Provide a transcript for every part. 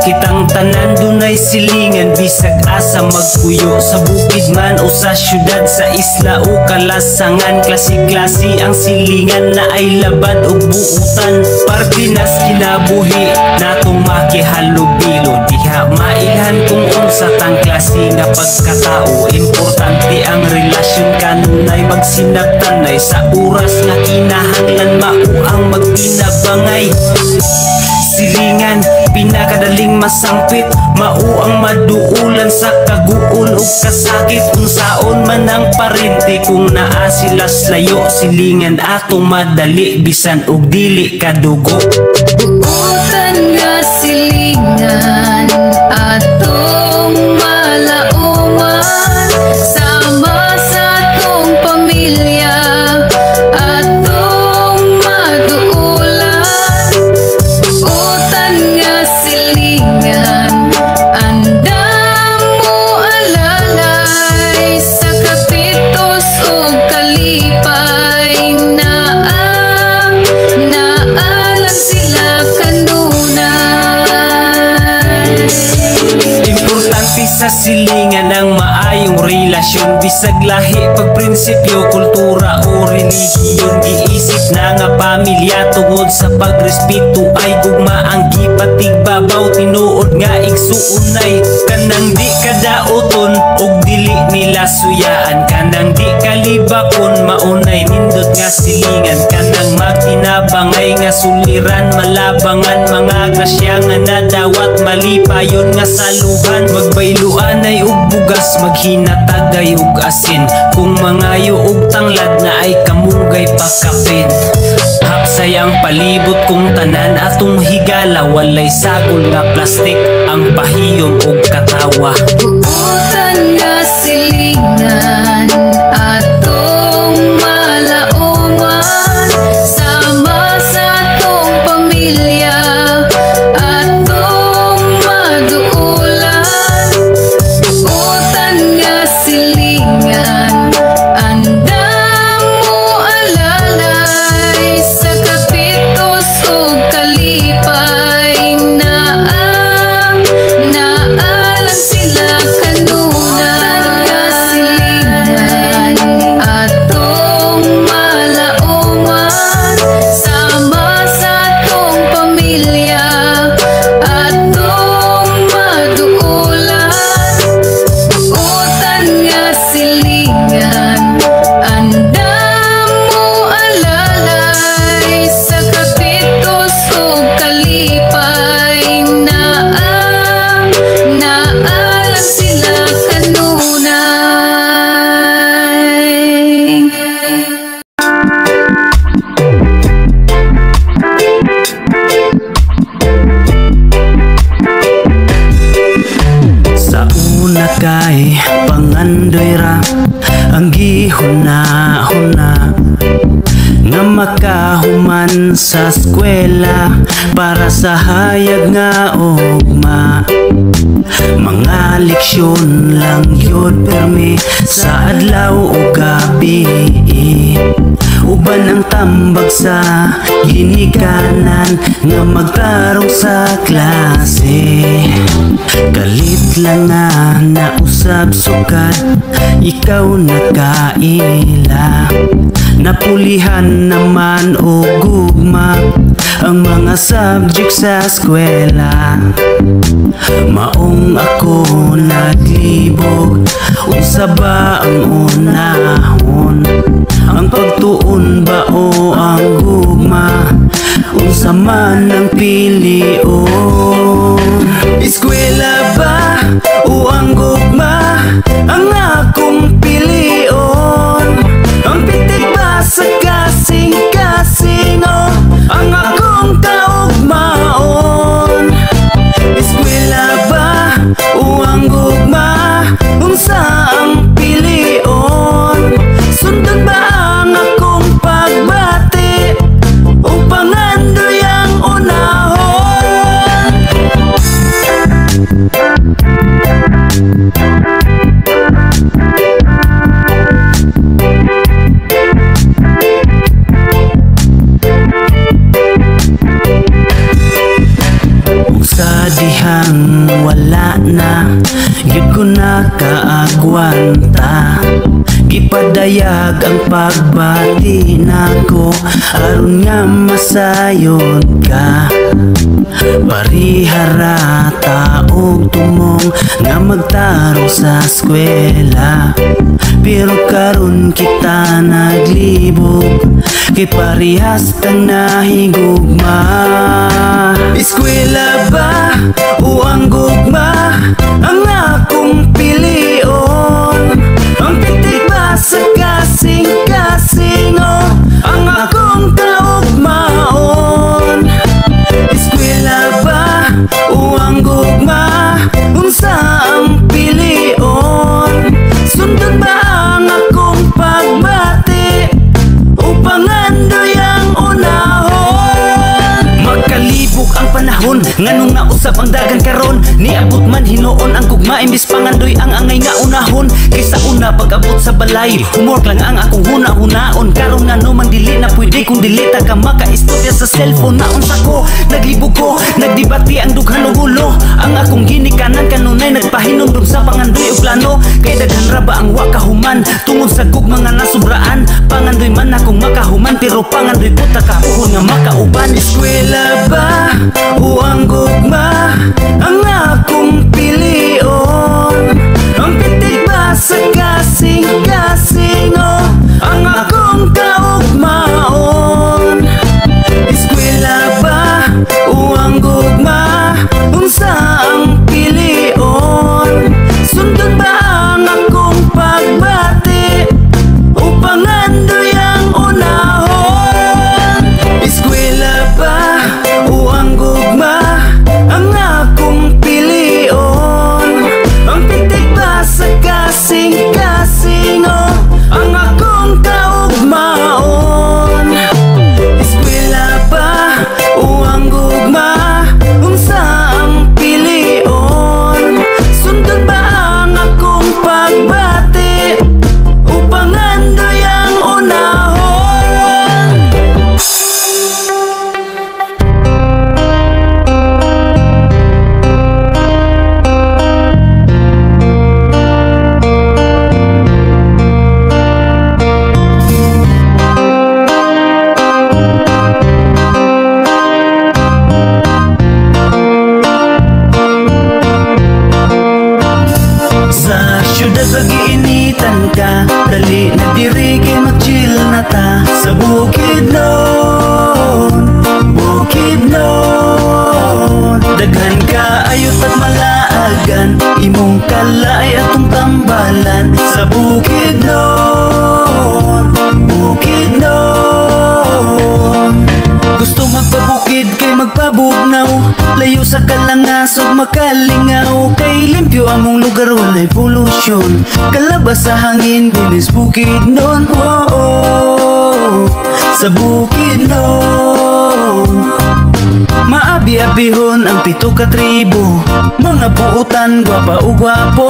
Kitang tanan dunay silingan bisag asa magpuyo sa bukid man o sa syudad, sa isla o kalasangan. Klase-klase ang silingan na ay labad o buutan. Pardinas kinabuhi natong makihalubilo, diha mailhan kung unsa tang klase nga pagkatao. Importante ang relasyon kanunay magsinabtanay sa oras nga kinahanglan mao ang magpinabangay. Silingan pinakadaling masangpit, mao ang maduulan sa kaguol ug kasakit. Unsaon man ang parente kung naa sila layo, silingan atong madali bisan og dili kadugo. Buutan nga silingan atong malaungan, sama sa atong pamilya atong maduulan. Buutan nga silingan andam mo alalay sa kapitos ug kalipay. Naalang sila kanunay. Importante sa silingan ang maayong relasyon, bisag lahi, pagprinsipyo, kultura o relihiyon. Giisip na nga pamilya tungod sa pagrespeto ay gugma ang gipatigbabaw. Tinuod nga igsuunay kanang di kadaoton og dili nila suyaan, kanang di kalibakon maunay nindot nga silingan. Kanang magtinabangay nga suliran, malabangan mga grasya nga nadawat, malipayon nga saluhan. Magbayluan ay ug bugas, maghinatagay ug asin, kung mangayo ug tanglad na ay kamugay pakapin. Hapsay ang palibot kung tanan atong higala, walay sagol nga plastik ang pahiyom ug katawa. Buutan nga silingan atong malaungan, sama sa atong pamilya atong maduulan. Buutan nga silingan andam mo alalay sa kapitos ug kalipay. Naalang sila kanunay. Nga silingan atong malaungan, sama sa atong pamilya atong maduulan. Buutan nga silingan andam mo alalay sa kapitos ug kalipay. Naalang sila kanunay. Sa una kay pangandoy ra ang gihuna-huna nga makahuman sa eskwela para sa hayag nga ugma. Mga leksyon lang yun permi sa adlaw o gabi, uban ang tambag sa ginikanan nga magtarong sa klase. Kalit lang nga nausab sukad, ikaw nakaila. Napulihan naman o gugma ang mga subject sa eskwela. Maong ako naglibog, unsa ba ang unahon? Ang pagtuon ba o ang gugma? Unsa man ang pilion? dihang wala na, yun ko nakaagwanta. Gipadayag ang pagbati nako, aron nga masayon ka. Parihara taog tumong nga magtarong sa eskwela, pero karon kita naglibog, kay parihas tang nahigugma. Eskwela ba o ang gugma ang akong pilion? Ang pitik ba sa kasing-kasing o ang akong kaugmaon? Eskwela ba o ang gugma, unsa ang pilion? Sundon ba ang akong pagbati o pangandoy ang unahon? Magkalibog ang panahon, nganong nausap ang dagan karon. Niabot man hinuon ang gugma, imbis pangandoy ang angay nga unahon. Kaysa una pag-abot sa balay, humor lang ang akong huna-hunaon. Karon nga no man dili na pwede kung dilita ka maka-istorya sa cellphone. Naon sa ko, naglibog ko, nagdebati ang dughan o gulo. Ang akong ginikanan kanunay nagpahinumdum sa pangandoy o plano. Kay daghan ra ba ang wakahuman tungod sa gugma nga nasubraan. Pangandoy man akong makahuman, pero pangandoy puta ka uhon nga makauban. Eskwela ba o ang gugma ang akong pilion? Ang pitik ba sa kasing-kasing o ang akong kaugmaon? Eskwela ba o ang gugma, unsa ang pilion? Sundon ba ang akong pagbati o pangandoy ang unahon? Eskwela ba o ang gugma ang akong pilion? Ang pitik ba sa kasing-kasing o ang akong kaugmaon? Eskwela ba o ang gugma, unsa ang pilion? Sundon ba ang akong pagbati o pangandoy ang unahon? Sa syudad pag-iinitan ka, dali na diri kay mag-chill na ta. Sa bukid nun, daghan ka ayot at malaagan, imong kalay atong tambalan. Sa bukid nun, gusto magpabukid kay magpabugnaw, layo sa kalangasog makalingaw. Kay limpyo among lugar walay pollution, kalabas sa hangin dinis bukid nun. Sa bukid nun, maabi-abihon ang 7 ka tribo, mga buutan gwapa o gwapo.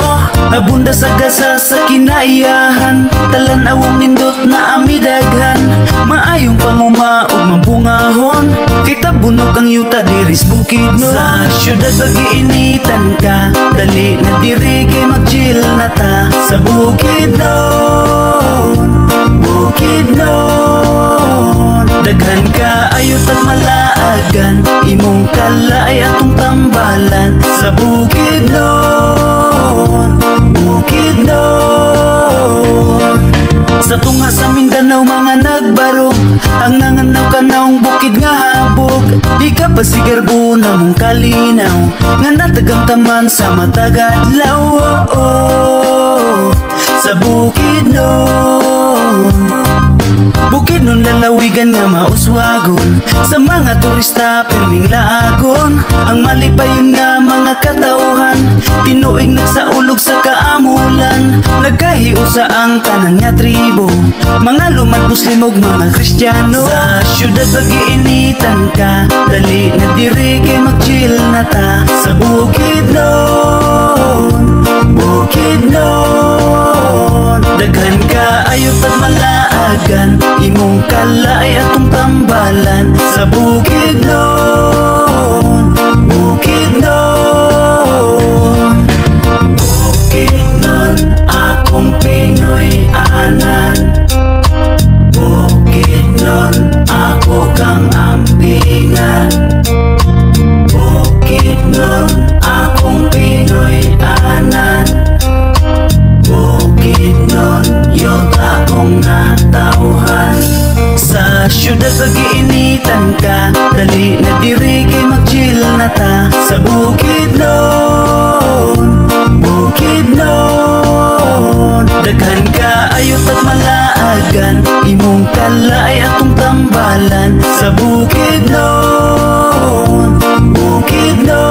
Abunda sa gasa sa kinaiyahan, talan-awong nindot na amidaghan. Maayong panguma o mabungahon, kita bunog ang yuta diris bukid nun. Sa syudad pag-iinitan ka, dali na diri kay mag-chill na ta. Sa bukid nun, daghan ka ayot at malaagan, imong kalay atong tambalan. Sa bukid nun, sa tunga sa Mindanao mga nagbarog, ang nanganaw kanaong bukid nga habog. Di ka pa sigarbo na mong kalinaw, nga natagang taman sa matagadlaw. Sa bukid nun lalawigan nga mauswagon, sa mga turista pirming laagon. Ang malipayon nga mga katauhan, tinuig nagsaulog sa kaamulan. Nagkahiusa ang tanan nga tribo, mga lumad muslimog mga kristyano. Sa syudad pag-iinitan ka, dali na diri kay mag-chill na ta. Sa bukid nun, daghan ka ayot at malaagan, imong kalay atong tambalan. Sa bukid nun, ta sa Bukidnon, Bukidnon. Daghan ka ayot at malaagan, imong kalay atong tambalan sa Bukidnon, Bukidnon.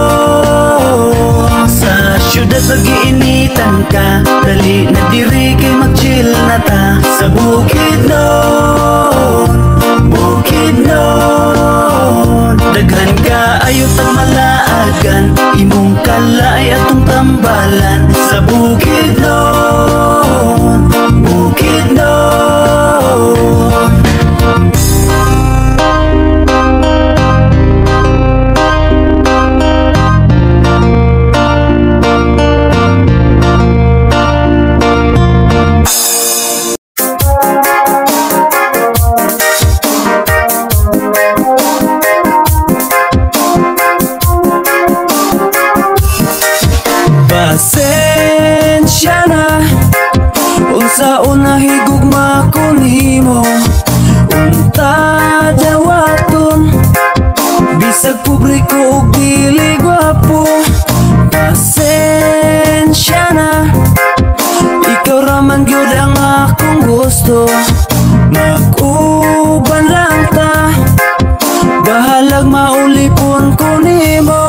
Sa syudad pag-iinitan ka, dali na diri kay mag-chill na ta sa Bukidnon, Bukidnon. Daghan ka ayot at malaagan, imong kalay atong tambalan sa Bukidnon, Bukidnon. Pasensya na unsa una higugma ko nimo, unta dawaton bisag publiko ug dili gwapo. Pasensya na, ikaw raman gyud ang akong gusto, mag-uban lang ta, bahalag maulipon ko nimo.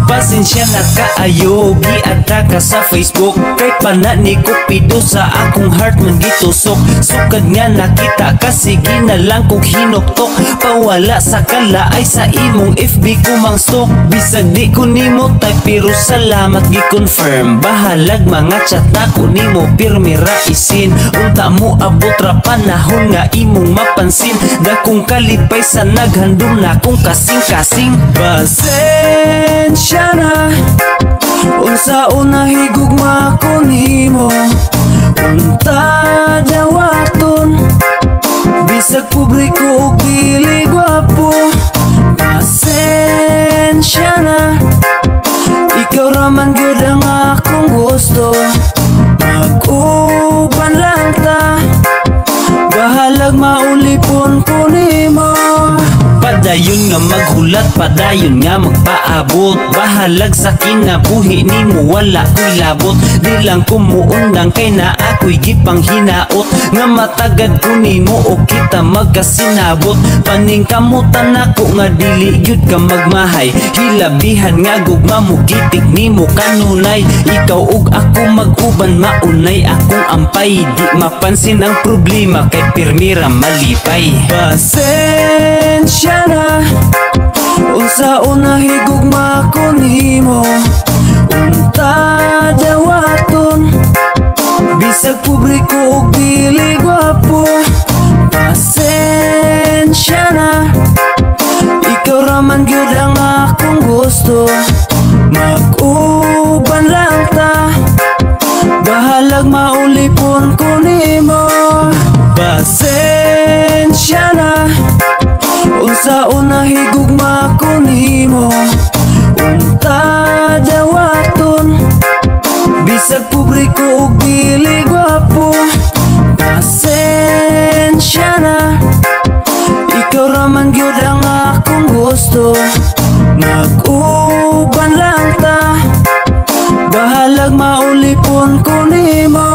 Pasensya na kaayo, giadta ka sa Facebook, kay pana ni Cupido sa akong heart man gitusok. Sukad nga nakita ka, sige na lang kog hinuktok, pawala sa kalaay sa imong FB ko mang stalk. Bisag di ko nimo type pero salamat gi-confirm, bahalag mga chat na ko nimo pirmi ra isin. Unta mo abot ra panahon nga imong mapansin, dakong kalipay sa naghandom na kong kasing-kasing. Pasensya na unsa una higugma ko nimo, unta dawaton bisag publiko ug dili gwapo. Pasensya na, ikaw raman gyud ang akong gusto, mag-uban lang ta, bahalag maulipon ko nimo. Padayon nga maghulat, padayon nga magpaabot, bahalag sa kinabuhi nimo wala ko'y labot. Di lang kumuundang kay na ako'y gipanghinaot, nga matagad ko nimo o kita magkasinabot. Paningkamutan ako nga dili gyud ka magmahay, hilabihan nga gugma mo gitik nimo kanunay. Ikaw ug ako mag-uban maunay akong ampay, di mapansin ang problema kay pirmira malipay. Pasensya na unsa una higugma ko nimo, unta dawaton bisag publiko ug dili gwapo. Pasensya na, ikaw raman gyud ang akong gusto, mag-uban lang ta, bahalag maulipon ko nimo. Pasensya na unsa una higugma ko nimo, unta dawaton bisag publiko ug dili gwapo. Pasensya na, ikaw raman gyud ang akong gusto, mag-uban lang ta, bahalag maulipon ko nimo.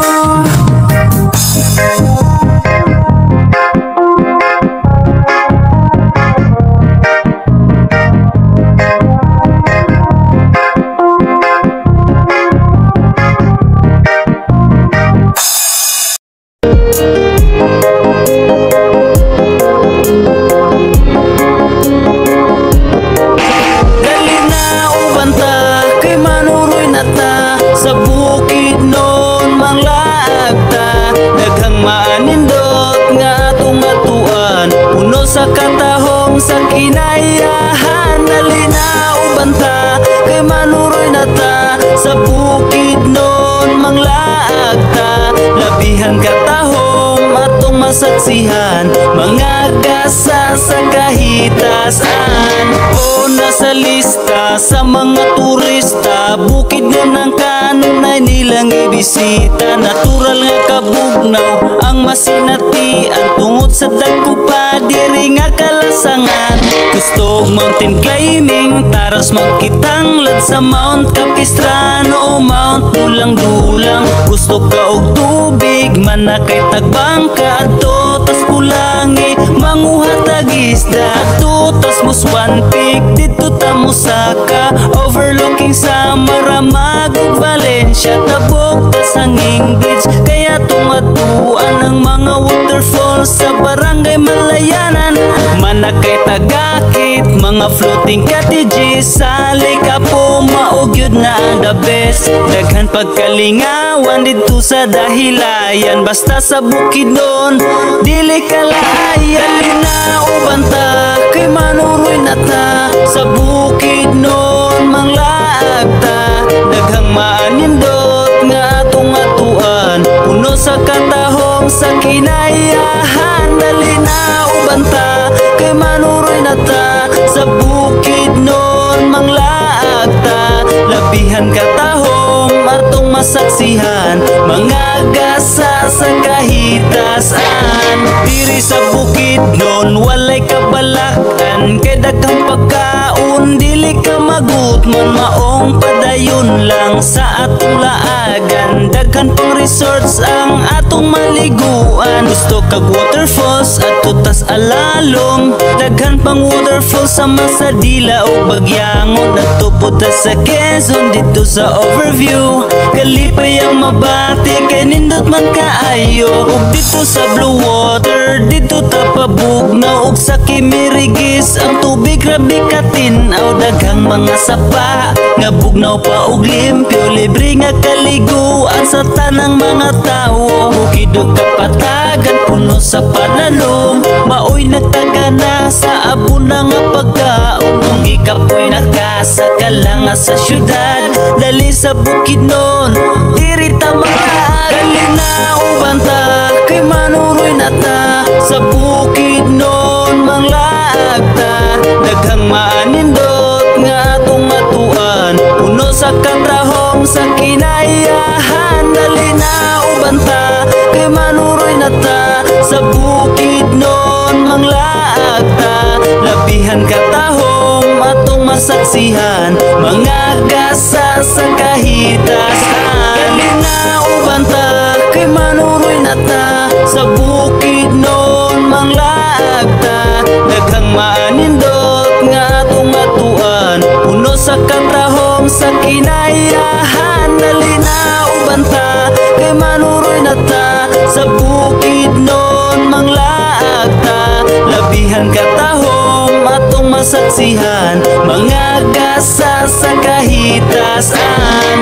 Sa Bukidnon manglaag ta, daghang maanindot nga atong atuan, uno sa katahong sa kinayahan. Dali na uban ta, kay manuroy na ta. Sa Bukidnon manglaag ta, labihan katahong atong masaksihan, mga gasa sa kahitasan. O nasa lista sa mga turista, bukid ng kanunay nilang ibisita. Natural nga kabugnaw ang masinatian, tungod sa dagko pa diri nga kalasangan. Gusto mountain climbing, taras magkitanglad sa Mount Capistrano o Mount Dulang-Dulang. Gusto ka og tubig, manakay tagbangka adto tas kulangi, manguha tag isda adto tas Muswan Peak. Dito ta musaka, overlooking sa Maramag ug Valencia, tabok tas hanging bridge. Kaya tungatuan ang mga waterfalls sa Barangay Malayanan. Manakay tagakit, mga floating cottages sa Likapo, maugyod na ang the best. Daghan pagkalingawan dito sa Dahilayan, basta sa Bukidnon dili kalayan. Linaw banta kay manuroy na ta, sa Bukidnon manglaag ta. Daghang maanindot nga atong atuan, puno sa katahom sa kinayahan. Linaw banta kay manuroy na ta, sa Bukidnon manglaag ta. Labihan katahom atong masaksihan, mga gasa sa kahitasan. Diri sa Bukidnon walay kabalakan, kay daghang pagkaon dili ka magutman. Maong padayon lang sa atong laagan, daghan pang resorts ang atong maliguan. Gusto kag waterfalls at tutas alalom, daghan pang waterfalls sa Masadila o Bagyangon. Nagtupod ta sa Quezon dito sa overview, kalipay ang Mabati kay nindot man kaayo. Ug dito sa Blue Water dito ta pabugnaw, ug sa Kimirigis ang tubig grabe katinaw. Daghang mga sapa nga bugnaw pa og limpyo, libre nga kaliguan sa tanang mga tawo. Bukid ug kapatagan puno sa panalong, maoy nagtagana sa abuna nga pagkaon. Kung ikapoy nakasaka lang sa syudad, dali sa Bukidnon diri ta mag-aag. Kalinaw banta kay manuroy na ta, sa Bukidnon manglaag ta. Daghang maanindot nga atong matuan, puno sa katrahom sa kinayahan. Linaw banta kay manuroy na ta, sa Bukidnon manglaag ta. Labihan katahom atong masaksihan, mga gasa sa kahitasan. Linaw banta kay manuroy na ta, sa Bukidnon manglaag ta. Daghang maanindot nga atong matuan, puno sa katrahom sa kinayahan. Linaw banta kay manuroy na ta, sa Bukidnon manglaag ta. Labihan katahom atong masaksihan, mga gasa sa kahitasan.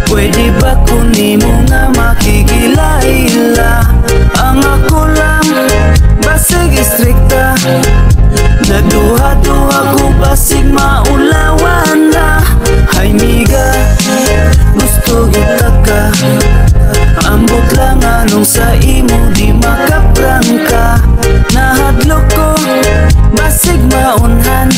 Pwede ba kunimo nga makigila-ila? Ang ako lang basig istrikta, nagduha-duha ko basig maulawan na. Hay miga, gusto kita ka, ambot lang anong sa imo di makaprangka. Nahadlok ko basig maunhan,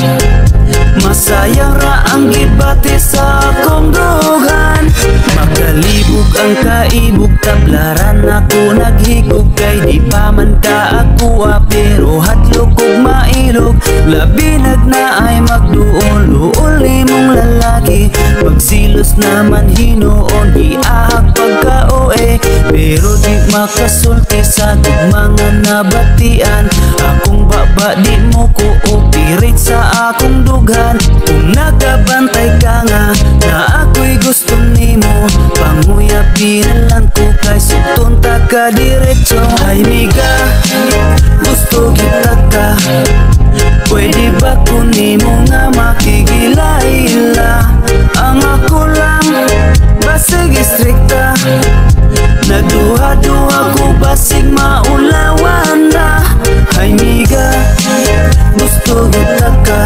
masayang ra ang gibati sa akong dugan. Makalibog ang kaibog, tablaran ako naghigog, kay di pa man ka akuha pero hadlok ug mailog. Labi nagnaay magduol-duol imong lalaki, pagsilos naman hinoon giahag pagka-oe. Pero di makasulti sa mga nabatian, akong baba di mo ko opirit sa akong dughan. Kung nagabantay ka nga na ako'y gusto nimo, panguyabi na lang ko kay sutun ta ka diretso. Ay miga, gusto kita ka, Pwede ba kunimo nga makigila-ila? Ang ako lang basig istrikta, nagduha-duha ko basig maulawan na. Hay miga, gusto kita ka,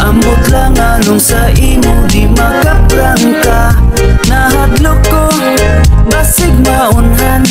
ambot lang anong sa imo di makaprangka. Nahadlok ko basig maunhan,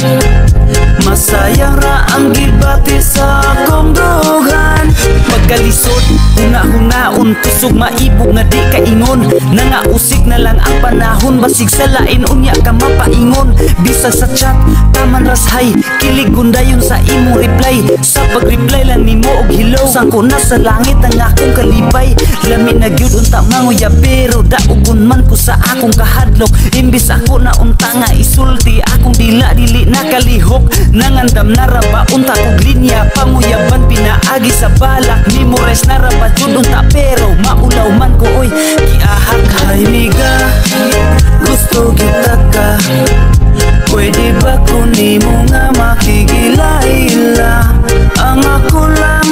masayang ra ang gibati sa akong dugan. Pagkalisod, huna-hunaon, kusog maibog nga di kaingon. Nangausik na lang ang panahon, basig sa lain unya ka mapaingon. Bisag sa chat, taman ras hay, kilig gundayon sa imo reply. Sa pag-reply lang nimo og hello, sangko na sa langit ang akong kalibay. Lami na gyud unta manguya pero daugon man ko sa akong kahadlok. Imbis ako na unta nga isulti, akong dili na kalihok. Nangandam na ra ba unta kog linya, panguyaban pinaagi sa balak. Memorize na ra ba jud unta pero maulaw man ko oy giahak. Hay miga, gusto kita ka, pwede ba kunimo nga makigila-ila? Ang ako lang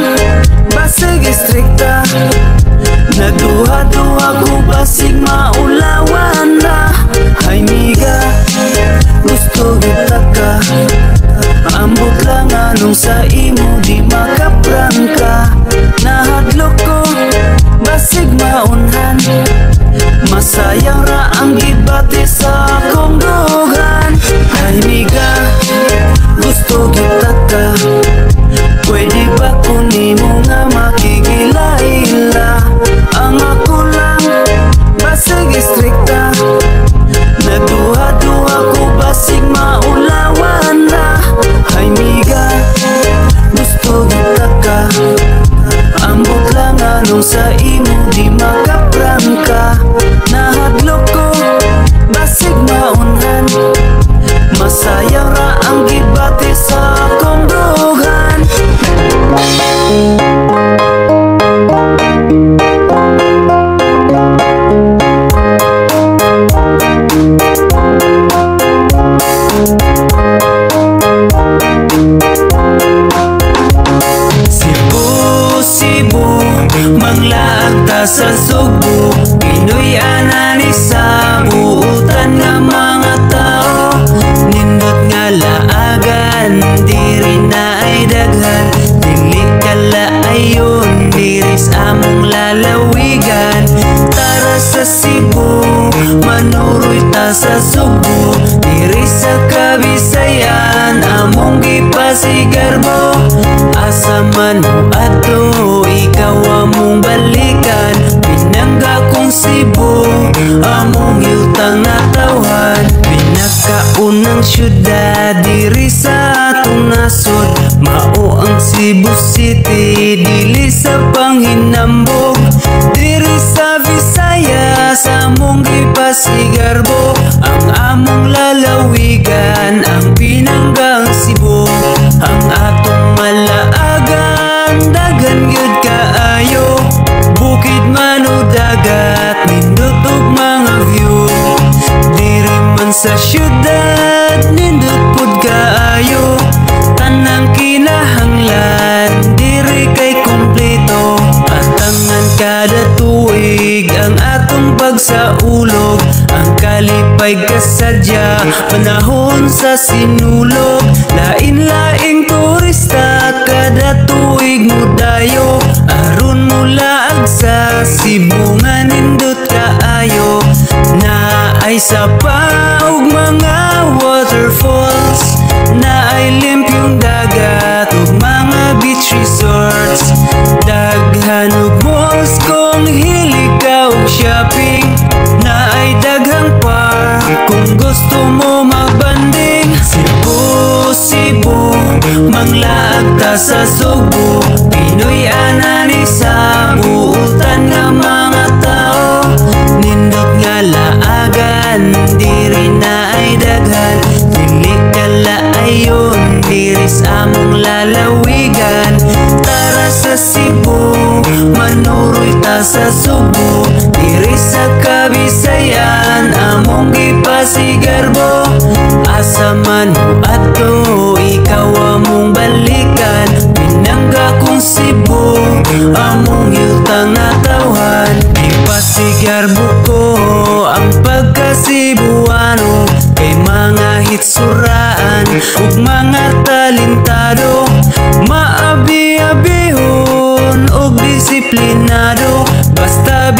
basig istrikta, nagduha-duha ko basig maulawan na. Hay miga, gusto kita ka, ambot lang anong sa imo di makaprangka. Nahadlok ko basig maunhan, masayang ra ang gibati sa akong dugan. Hay miga, gusto kita ka, pwede ba kunimo nga makigila-ila? Ang ako lang basig istrikta, nagduha-duha ko basig maulawan na. Hay miga, gusto kita ka, ambot lang anong sa imo di makaprangka. Nahadlok ko basig maunhan, masayang ra ang gibati sa akong dugan. Cebu, manglaagta sa Sugbo, Pinoy anani sa buutan nga mga tao. Nindot nga laagan, diri na ay daghan, dili kalaayon, diris among lalawigan. Tara sa Cebu, manuroy ta sa Sugbo, diri sa Kabisayan, among gipasigarbo. Asa man mo ato, ikaw among balikan, pinangga kong Cebu, among yutang natawhan. Pinakaunang syudad diri sa atong nasod, mao ang Cebu City, dili sa panghinambog. Diri sa Visayas, among gipasigarbo, ang among lalawigan, ang pinanggang Cebu. Ang atong malaagan, dagan gyud kaayo, bukid man o dagat, nindot og mga view. Diri man sa syudad, nindot pud kaayo, tanang kinahanglan, diri kay kompleto. Atangan kada tuig ang atong pagsaulog, ang kalipay kasadya, panahon sa sinulog. Lain-laing turista kada tuig mo dayo, aron mula sa Cebu nga nindot kaayo. Naay sapa og mga waterfalls, naay limpyong dagat ug mga beach resorts. Daghan og malls kung hilig ka og shopping, naay daghang park kung gusto mo magbanding. Cebu, manglaagta sa Sugbo, Pinoy anani sa buutan nga mga tao. Nindot nga laagan, diri na ay daghan, dili kalaayon, diris among lalawigan. Tara sa Cebu, manuroy ta sa Sugbo, diri sa Kabisayan, among gipasigarbo. Asa man mo ato, ikaw among balikan, pinangga kong Cebu,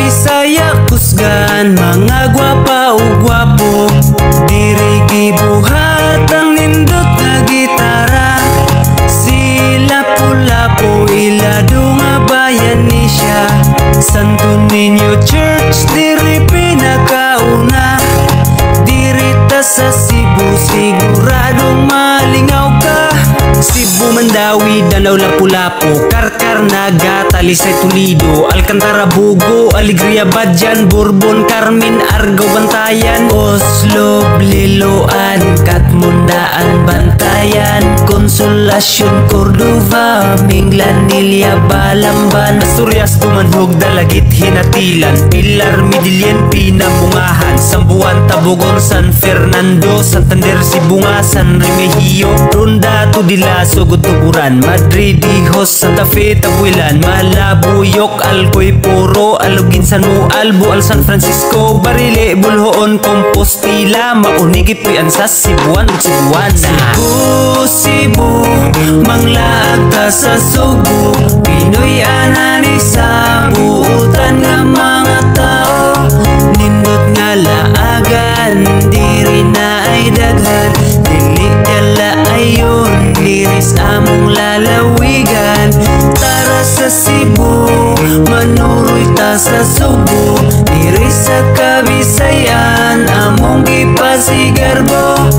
Bisaya kusgan mga gwapa o gwapo, diri gibuhat ang nindot nga gitara. Sila Lapu-Lapu ilado nga bayan ni siya, Santo Niño Church diri pinakauna. Diri ta sa Cebu siguradong malingaw ka. Cebu, Mandawi, Danau, Lapu-Lapu, Karkar, Naga, Talisay, Toledo, Alcantara, Bugo, Alegria, Badyan, Bourbon, Carmen, Argao, Bantayan, Oslo, Bliloan, Katmundaan, Bantayan, Consolacion, Cordova, Minglan, Ilia, Balamban, Asturias, Tumanhog, Dalagit, Hinatilan, Pilar, Midillian, Pinabungahan, Sambuan, Tabogon, San Fernando, Santander, Sibunga, San Remigio, Ronda, Tudila, Sugod, Tuburan, Madrid, Hijos, Santa Fe, Tabuelan, Malabuyok, Alcoy, Puro, Alugin, San Mualbo, Al San Francisco, Barile, Bulhoon, Compostela, Maunigip, sa Cebuan, Cebuana. Cebu, manglaag ta sa Subo, Pinoy anani sa buutan nga mga tao. Nindot nga laagan, diri na ay daghan, dili kala ayon, liris among lalawigan. Tara sa Cebu, manuroy ta sa Subo, diri sa Kabisayan, among ipasigarbo.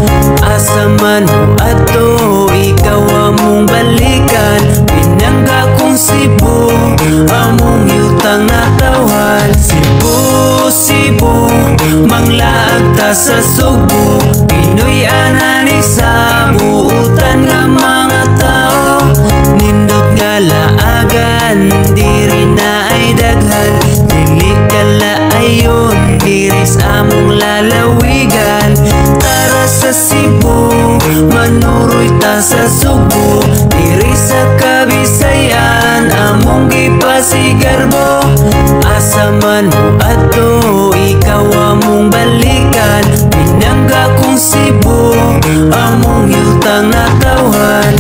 Asa man ato, ikaw among balikan, pinangga kong Cebu, among yutang natawan. Cebu, Cebu, manglaag ta sa Subo, Pinoy anani sa buutan nga mga tao. Nindot nga laagan, diri na ay daghan, dili kala ayon, diris among lalawigan. Tara sa Cebu, manuroy ta sa Subo, diri sa Kabisayan, among gipasigarbo. Asa man ato, ikaw among balikan, pinangga kong Cebu, among yutang natawan.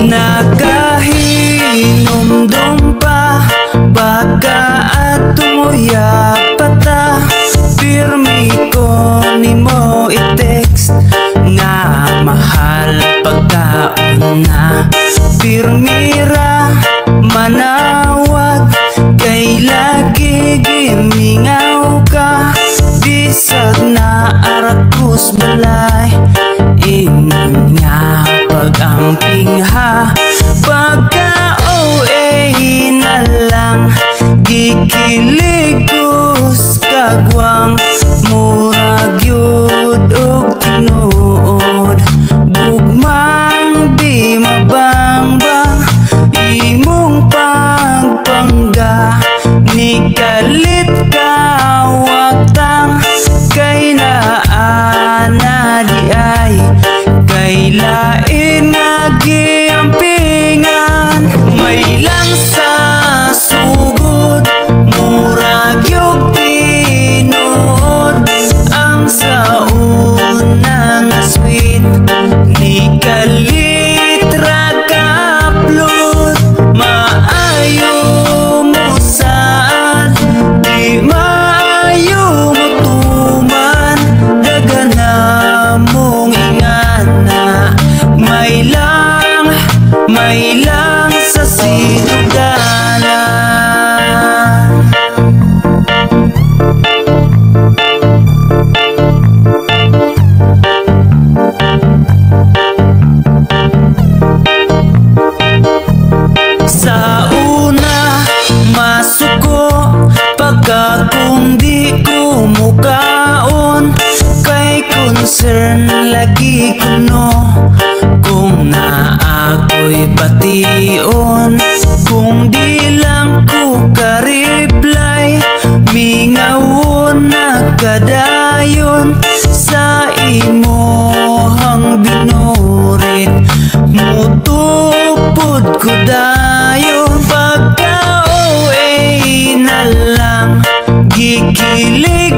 Nakahinomdom pa, baka at tumuya pata. Pirmi ko nimo i-text nga mahal pagkaon na. Pirmira manawag, kay lagi gimingaw ka. Bisag na arakus balay, ingon nga pag-amping ha. Pagka-OA na lang, gikiligos kagwang, murag yun og tinuod. Bugmang di mabangbang, imong pagpangga, ni kalit ka waktang. Kay naana di ay, kay lain nga giampingan. May lang sa sugod, murag yung tinuod. Ang saon nga sweet, ni kalitra ka-upload. Maayo mo saan, di maayo mo tuman. Dagana mong ingana, may lang sa sinugdanan. Sa una masuko, pagka kung di ko mukaon, kay concern lagi kuno, kung na ako'y bation. Kung di lang ko ka-reply, mingawon na kadayon. Sa imohang binurit, mutupod ko dayon. Pagka-OA na lang, gikilig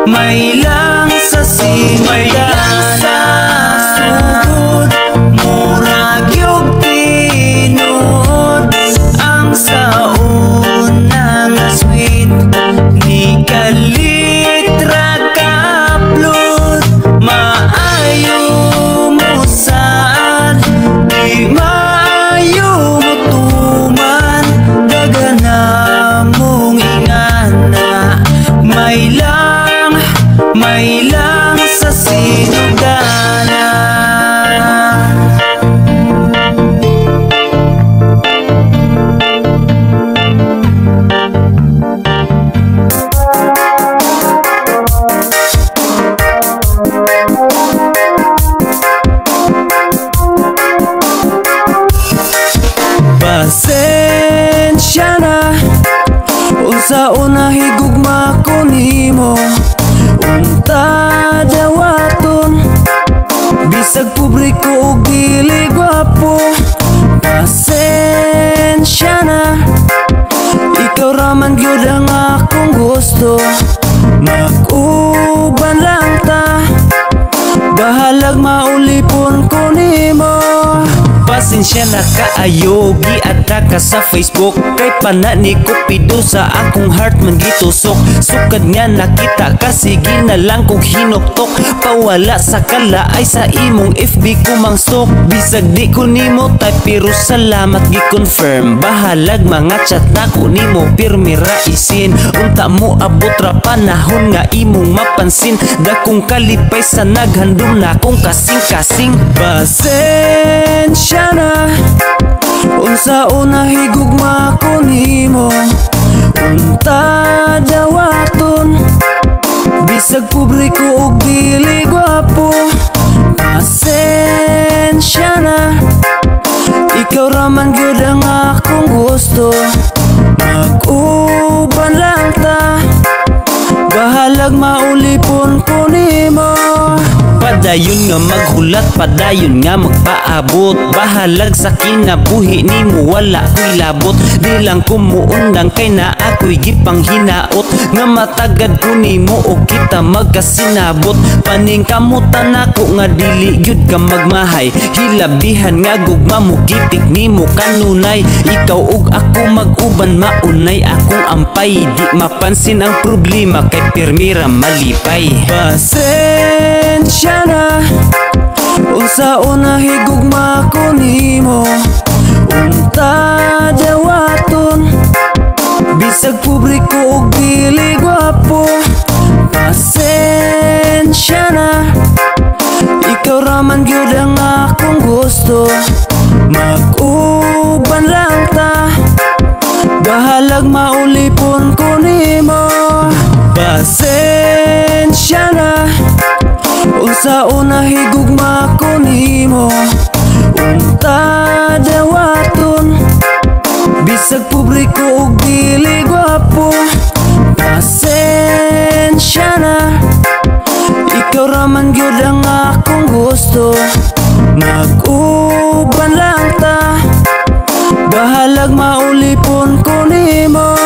may lang sa sinugana. Sugod murag yung tinuod ang sauna nga sweet, ni kalitra ka-upload, maayo mo saan, di maayo mo tuman, dagana mong ingana. May lang sa sinugana. Pasensya na unsa una higugma ko nimo, unta dawaton bisag publiko ug dili gwapo. Pasensya na, ikaw raman gyud ang akong gusto, mag-uban lang ta, bahalag maulipon ko nimo. Pasensya na kaayo, giadta ka sa Facebook, kay panani ko pido sa akong heart man gitusok. Sukad nga nakita ka, sige na lang kong hinuktok, pawala sa kalaay sa imong FB ko mang stalk. Bisag di ko nimo type pero salamat gi-confirm, bahalag mga chat na ko nimo pirmi ra isin. Unta mo abot ra panahon nga imong mapansin, dakong kalipay sa naghandom na kong kasing-kasing. Pasensya na unsa una higugma ko nimo, unta dawaton bisag publiko ug dili gwapo. Pasensya na, ikaw raman gyud ang akong gusto, mag-uban lang ta, bahalag maulipon ko nimo. Padayon nga maghulat, padayon nga magpaabot, bahalag sa kinabuhi nimo wala ko'y labot. Di lang kumuundang kay na ako'y gipanghinaot, nga matagad ko nimo o kita magkasinabot. Paningkamutan ako nga dili gyud ka magmahay, hilabihan nga gugma mo gitik nimo kanunay. Ikaw ug ako mag-uban maunay akong ampay, di mapansin ang problema kay pirmira malipay. Pasensya na unsa una higugma ko nimo, unta dawaton bisag publiko ug dili gwapo. Pasensya na, ikaw raman gyud ang akong gusto, mag-uban lang ta, bahalag maulipon ko nimo. Pasensya na unsa una higugma ko nimo, unta dawaton bisag publiko ug dili gwapo. Pasensya na, ikaw raman gyud ang akong gusto, mag-uban lang ta, bahalag maulipon ko nimo.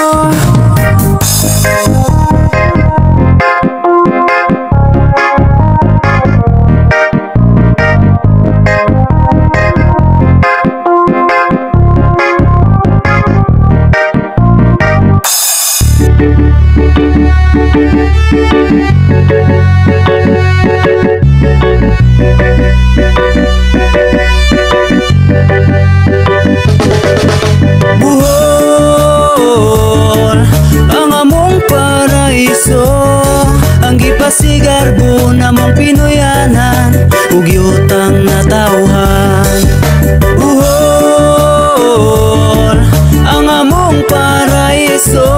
Buhol ang among paraiso, ang gipasigarbo namong Pinoyanan ug yutang na tawhan. Buhol ang among paraiso,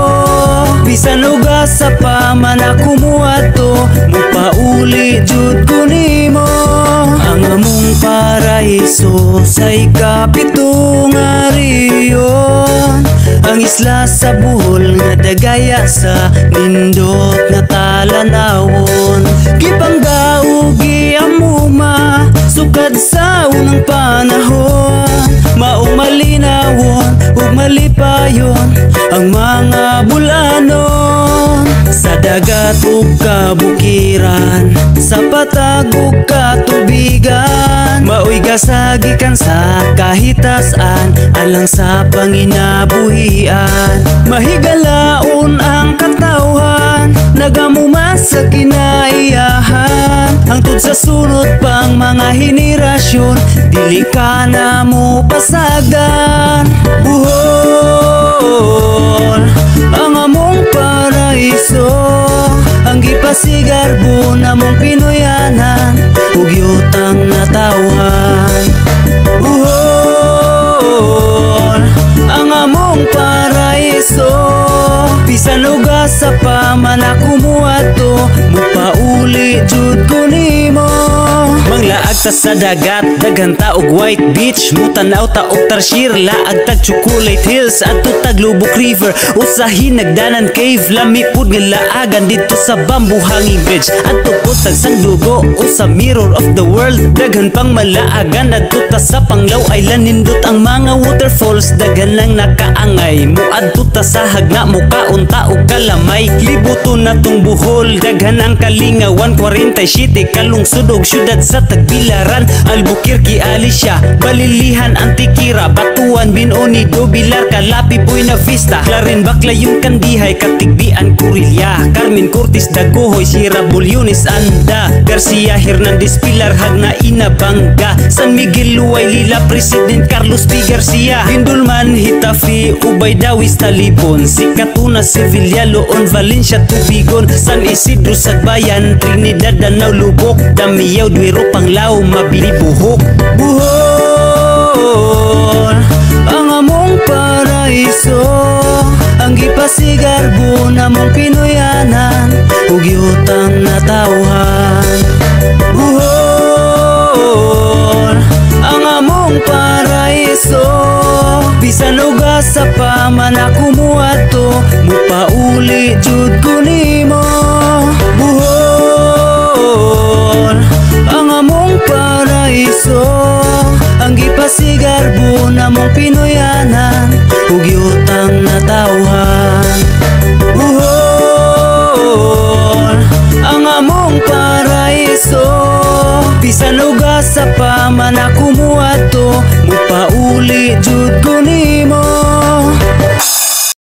bisan uga sa paman ako muadto, mupauli jud ko nimo. Ang among paraiso sa ikapito nga riyon, ang isla sa Bohol nga dagaya sa nindot nga talanawon. Gipanggaw giamuma sukad sa unang panahon, maong malinawon ug malipayon ang mga bulanon. Sa dagat ug kabukiran, sa patag ug katubigan, maoy gasagikan sa kahitasan, alang sa panginabuhian. Mahigalaon ang katawhan, nagamumas sa kinaiyahan, hangtod sa sunod pang mga henerasyon, dili ka na mo pasagdan. Buhol ang among paraiso, ang gipasigarbo na mong Pinoyanan, ug yutang natawhan. Buhol ang among paraiso, bisan uga sa pamana kumuadto, mupauli jud ko nimo. Manglaag ta sa dagat, daghan ta og White Beach, mutanaw ta og Tarsier, laag tag Chocolate Hills, adto tag Lubuk River, usahin nagdanan cave, lami pud nga laagan dito sa Bamboo Hanging Bridge, adto pud tag Sandugo o sa Mirror of the World, daghan pang malaagan, adto ta sa Panglao Island, nindot ang mga waterfalls, daghan lang nakaangay, muadto ta sa Hagna, mukaunta og Kalamay, libuton na tong Bohol, daghan ang Kalingawan, 47 kalungsod og syudad sa Tagbilaran, Albuquerque, Alicia, Balilihan, Antikira, Batuan, Binonido, Bilar, Calapi, Buena Vista, Claren, Baclayon, Kandihay, Katigbian, Curilya, Carmen Cortis, Dagohoy, Sierra Bulyones, Anda, Garcia, Hernandez, Pilar, Hagna, Inabanga, San Miguel, Luay, Lila, President Carlos P. Garcia, Hindulman, Hitafi, Ubay, Dawis, Talibon, Sikatuna, Sevilla, Loon, Valencia, Tubigon, San Isidro, Sagbayan, Trinidad, Danau, Lubok, Damiao, Duero, Panglao, Mabini, Buhok. Buhol ang among paraiso, ang gipasigarbo na mong Pinoyanan, ug yutang natawhan. Buhol ang among paraiso, bisan uga sa pamana kumuadto, mupauli jud ko nimo. Buhol ang among paraiso, ang gipasigarbo na mong Pinoyanan, ug yutang natawhan. Buhol ang among paraiso, bisan uga sa pamana kumuadto, mupauli jud ko nimo.